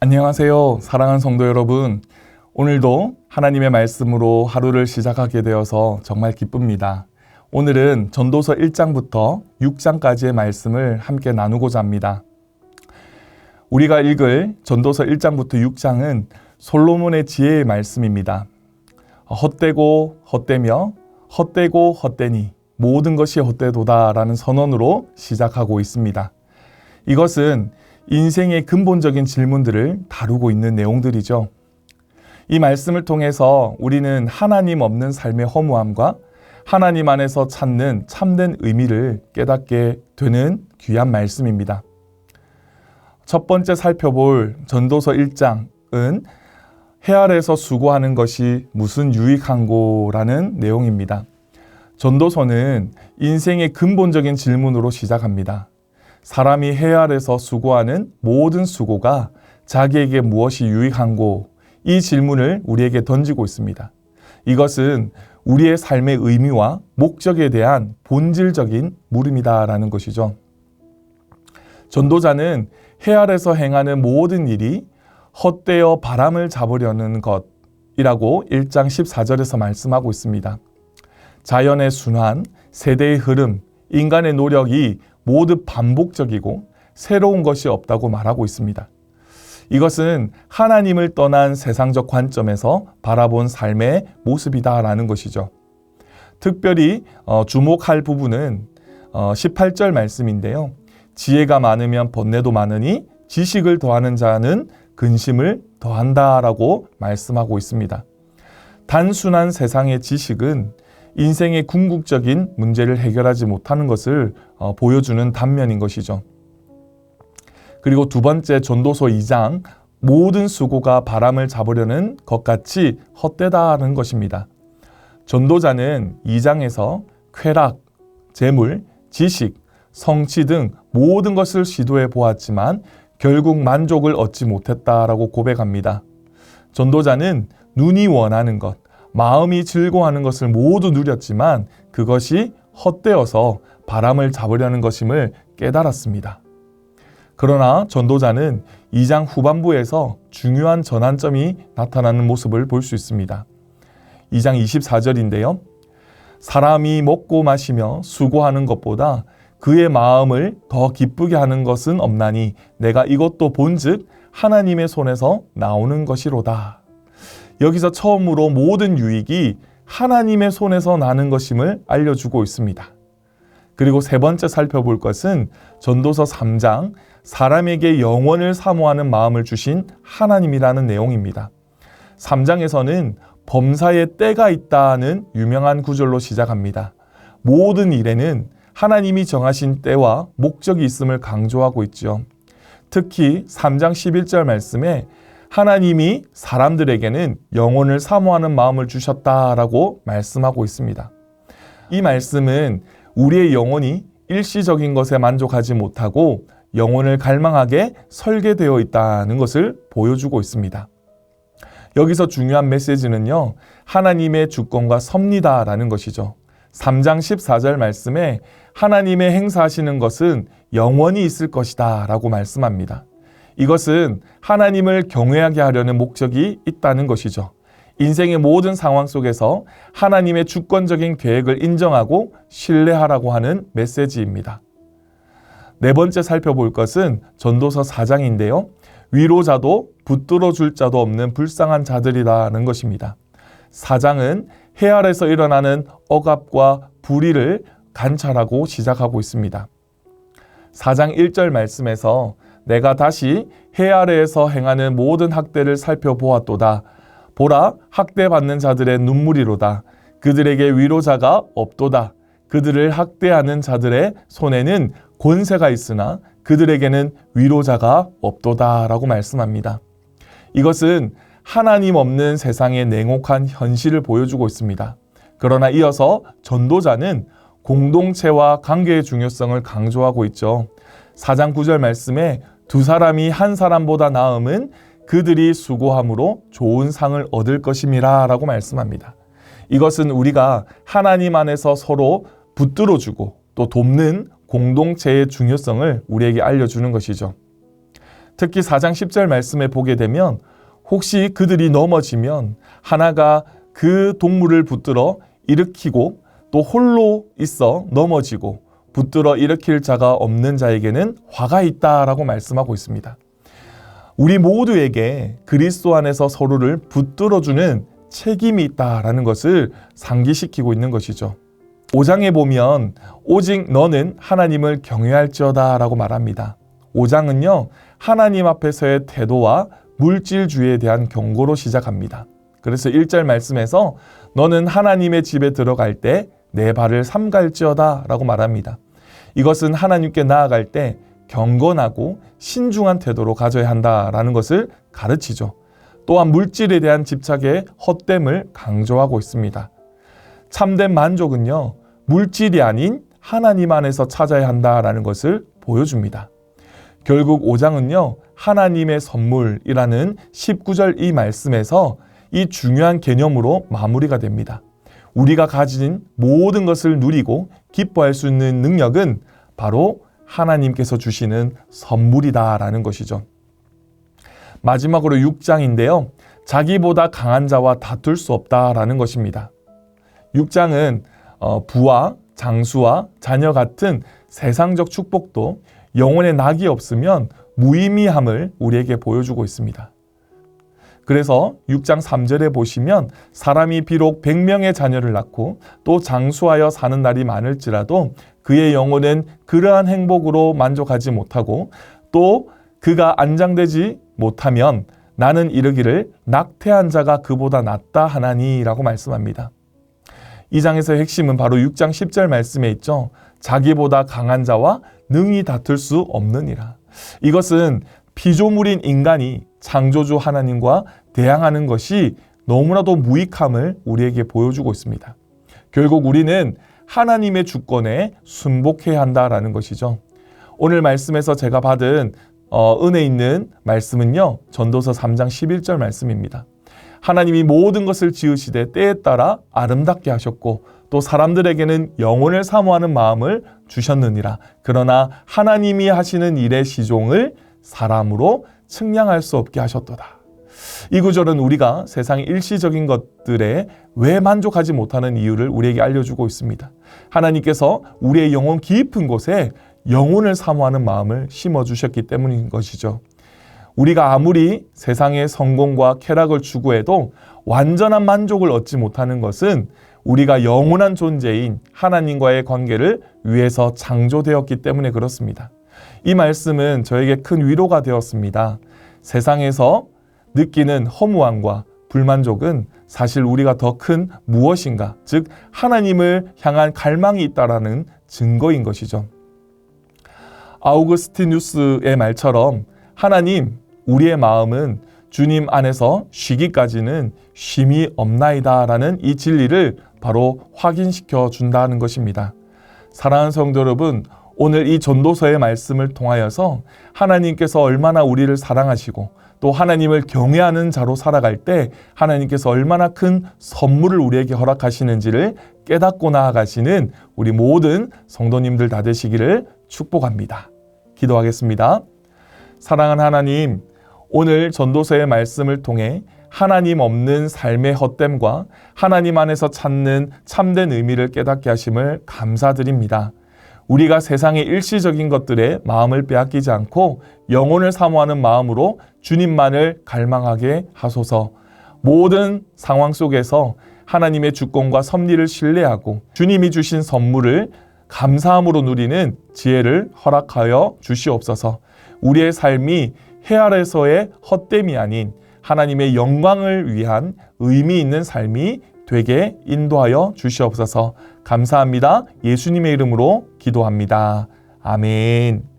안녕하세요. 사랑하는 성도 여러분. 오늘도 하나님의 말씀으로 하루를 시작하게 되어서 정말 기쁩니다. 오늘은 전도서 1장부터 6장까지의 말씀을 함께 나누고자 합니다. 우리가 읽을 전도서 1장부터 6장은 솔로몬의 지혜의 말씀입니다. 헛되고 헛되며 헛되고 헛되니 모든 것이 헛되도다라는 선언으로 시작하고 있습니다. 이것은 인생의 근본적인 질문들을 다루고 있는 내용들이죠. 이 말씀을 통해서 우리는 하나님 없는 삶의 허무함과 하나님 안에서 찾는 참된 의미를 깨닫게 되는 귀한 말씀입니다. 첫 번째 살펴볼 전도서 1장은 해 아래에서 수고하는 것이 무슨 유익한고라는 내용입니다. 전도서는 인생의 근본적인 질문으로 시작합니다. 사람이 해 아래서 수고하는 모든 수고가 자기에게 무엇이 유익한고? 이 질문을 우리에게 던지고 있습니다. 이것은 우리의 삶의 의미와 목적에 대한 본질적인 물음이다라는 것이죠. 전도자는 해 아래서 행하는 모든 일이 헛되어 바람을 잡으려는 것이라고 1장 14절에서 말씀하고 있습니다. 자연의 순환, 세대의 흐름, 인간의 노력이 모두 반복적이고 새로운 것이 없다고 말하고 있습니다. 이것은 하나님을 떠난 세상적 관점에서 바라본 삶의 모습이다라는 것이죠. 특별히 주목할 부분은 18절 말씀인데요. 지혜가 많으면 번뇌도 많으니 지식을 더하는 자는 근심을 더한다라고 말씀하고 있습니다. 단순한 세상의 지식은 인생의 궁극적인 문제를 해결하지 못하는 것을 보여주는 단면인 것이죠. 그리고 두 번째 전도서 2장 모든 수고가 바람을 잡으려는 것 같이 헛되다는 것입니다. 전도자는 2장에서 쾌락, 재물, 지식, 성취 등 모든 것을 시도해 보았지만 결국 만족을 얻지 못했다라고 고백합니다. 전도자는 눈이 원하는 것, 마음이 즐거워하는 것을 모두 누렸지만 그것이 헛되어서 바람을 잡으려는 것임을 깨달았습니다. 그러나 전도자는 2장 후반부에서 중요한 전환점이 나타나는 모습을 볼 수 있습니다. 2장 24절인데요. 사람이 먹고 마시며 수고하는 것보다 그의 마음을 더 기쁘게 하는 것은 없나니 내가 이것도 본즉 하나님의 손에서 나오는 것이로다. 여기서 처음으로 모든 유익이 하나님의 손에서 나는 것임을 알려주고 있습니다. 그리고 세 번째 살펴볼 것은 전도서 3장 사람에게 영원을 사모하는 마음을 주신 하나님이라는 내용입니다. 3장에서는 범사에 때가 있다는 유명한 구절로 시작합니다. 모든 일에는 하나님이 정하신 때와 목적이 있음을 강조하고 있죠. 특히 3장 11절 말씀에 하나님이 사람들에게는 영혼을 사모하는 마음을 주셨다라고 말씀하고 있습니다. 이 말씀은 우리의 영혼이 일시적인 것에 만족하지 못하고 영혼을 갈망하게 설계되어 있다는 것을 보여주고 있습니다. 여기서 중요한 메시지는요, 하나님의 주권과 섭리다라는 것이죠. 3장 14절 말씀에 하나님의 행사하시는 것은 영원히 있을 것이다 라고 말씀합니다. 이것은 하나님을 경외하게 하려는 목적이 있다는 것이죠. 인생의 모든 상황 속에서 하나님의 주권적인 계획을 인정하고 신뢰하라고 하는 메시지입니다. 네 번째 살펴볼 것은 전도서 4장인데요. 위로자도 붙들어 줄 자도 없는 불쌍한 자들이라는 것입니다. 4장은 해 아래서 일어나는 억압과 불의를 관찰하고 시작하고 있습니다. 4장 1절 말씀에서 내가 다시 해 아래에서 행하는 모든 학대를 살펴보았도다. 보라, 학대받는 자들의 눈물이로다. 그들에게 위로자가 없도다. 그들을 학대하는 자들의 손에는 권세가 있으나 그들에게는 위로자가 없도다 라고 말씀합니다. 이것은 하나님 없는 세상의 냉혹한 현실을 보여주고 있습니다. 그러나 이어서 전도자는 공동체와 관계의 중요성을 강조하고 있죠. 4장 9절 말씀에 두 사람이 한 사람보다 나음은 그들이 수고함으로 좋은 상을 얻을 것임이라 라고 말씀합니다. 이것은 우리가 하나님 안에서 서로 붙들어주고 또 돕는 공동체의 중요성을 우리에게 알려주는 것이죠. 특히 4장 10절 말씀에 보게 되면 혹시 그들이 넘어지면 하나가 그 동물을 붙들어 일으키고 또 홀로 있어 넘어지고 붙들어 일으킬 자가 없는 자에게는 화가 있다라고 말씀하고 있습니다. 우리 모두에게 그리스도 안에서 서로를 붙들어주는 책임이 있다라는 것을 상기시키고 있는 것이죠. 5장에 보면 오직 너는 하나님을 경외할지어다 라고 말합니다. 5장은요, 하나님 앞에서의 태도와 물질주의에 대한 경고로 시작합니다. 그래서 1절 말씀에서 너는 하나님의 집에 들어갈 때 내 발을 삼갈지어다 라고 말합니다. 이것은 하나님께 나아갈 때 경건하고 신중한 태도로 가져야 한다라는 것을 가르치죠. 또한 물질에 대한 집착의 헛됨을 강조하고 있습니다. 참된 만족은요, 물질이 아닌 하나님 안에서 찾아야 한다라는 것을 보여줍니다. 결국 5장은요, 하나님의 선물이라는 19절 이 말씀에서 이 중요한 개념으로 마무리가 됩니다. 우리가 가진 모든 것을 누리고 기뻐할 수 있는 능력은 바로 하나님께서 주시는 선물이다라는 것이죠. 마지막으로 6장인데요. 자기보다 강한 자와 다툴 수 없다라는 것입니다. 6장은 부와 장수와 자녀 같은 세상적 축복도 영혼의 낙이 없으면 무의미함을 우리에게 보여주고 있습니다. 그래서 6장 3절에 보시면 사람이 비록 100명의 자녀를 낳고 또 장수하여 사는 날이 많을지라도 그의 영혼은 그러한 행복으로 만족하지 못하고 또 그가 안장되지 못하면 나는 이르기를 낙태한 자가 그보다 낫다 하나니 라고 말씀합니다. 이 장에서의 핵심은 바로 6장 10절 말씀에 있죠. 자기보다 강한 자와 능히 다툴 수 없느니라. 이것은 피조물인 인간이 창조주 하나님과 대항하는 것이 너무나도 무익함을 우리에게 보여주고 있습니다. 결국 우리는 하나님의 주권에 순복해야 한다라는 것이죠. 오늘 말씀에서 제가 받은 은혜 있는 말씀은요, 전도서 3장 11절 말씀입니다. 하나님이 모든 것을 지으시되 때에 따라 아름답게 하셨고 또 사람들에게는 영혼을 사모하는 마음을 주셨느니라. 그러나 하나님이 하시는 일의 시종을 사람으로 측량할 수 없게 하셨도다. 이 구절은 우리가 세상의 일시적인 것들에 왜 만족하지 못하는 이유를 우리에게 알려주고 있습니다. 하나님께서 우리의 영혼 깊은 곳에 영혼을 사모하는 마음을 심어주셨기 때문인 것이죠. 우리가 아무리 세상의 성공과 쾌락을 추구해도 완전한 만족을 얻지 못하는 것은 우리가 영원한 존재인 하나님과의 관계를 위해서 창조되었기 때문에 그렇습니다. 이 말씀은 저에게 큰 위로가 되었습니다. 세상에서 느끼는 허무함과 불만족은 사실 우리가 더 큰 무엇인가, 즉 하나님을 향한 갈망이 있다라는 증거인 것이죠. 아우구스티누스의 말처럼 하나님, 우리의 마음은 주님 안에서 쉬기까지는 쉼이 없나이다라는 이 진리를 바로 확인시켜 준다는 것입니다. 사랑하는 성도 여러분, 오늘 이 전도서의 말씀을 통하여서 하나님께서 얼마나 우리를 사랑하시고 또 하나님을 경외하는 자로 살아갈 때 하나님께서 얼마나 큰 선물을 우리에게 허락하시는지를 깨닫고 나아가시는 우리 모든 성도님들 다 되시기를 축복합니다. 기도하겠습니다. 사랑하는 하나님, 오늘 전도서의 말씀을 통해 하나님 없는 삶의 헛됨과 하나님 안에서 찾는 참된 의미를 깨닫게 하심을 감사드립니다. 우리가 세상의 일시적인 것들에 마음을 빼앗기지 않고 영혼을 사모하는 마음으로 주님만을 갈망하게 하소서. 모든 상황 속에서 하나님의 주권과 섭리를 신뢰하고 주님이 주신 선물을 감사함으로 누리는 지혜를 허락하여 주시옵소서. 우리의 삶이 해 아래서의 헛됨이 아닌 하나님의 영광을 위한 의미 있는 삶이 되게 인도하여 주시옵소서. 감사합니다. 예수님의 이름으로 기도합니다. 아멘.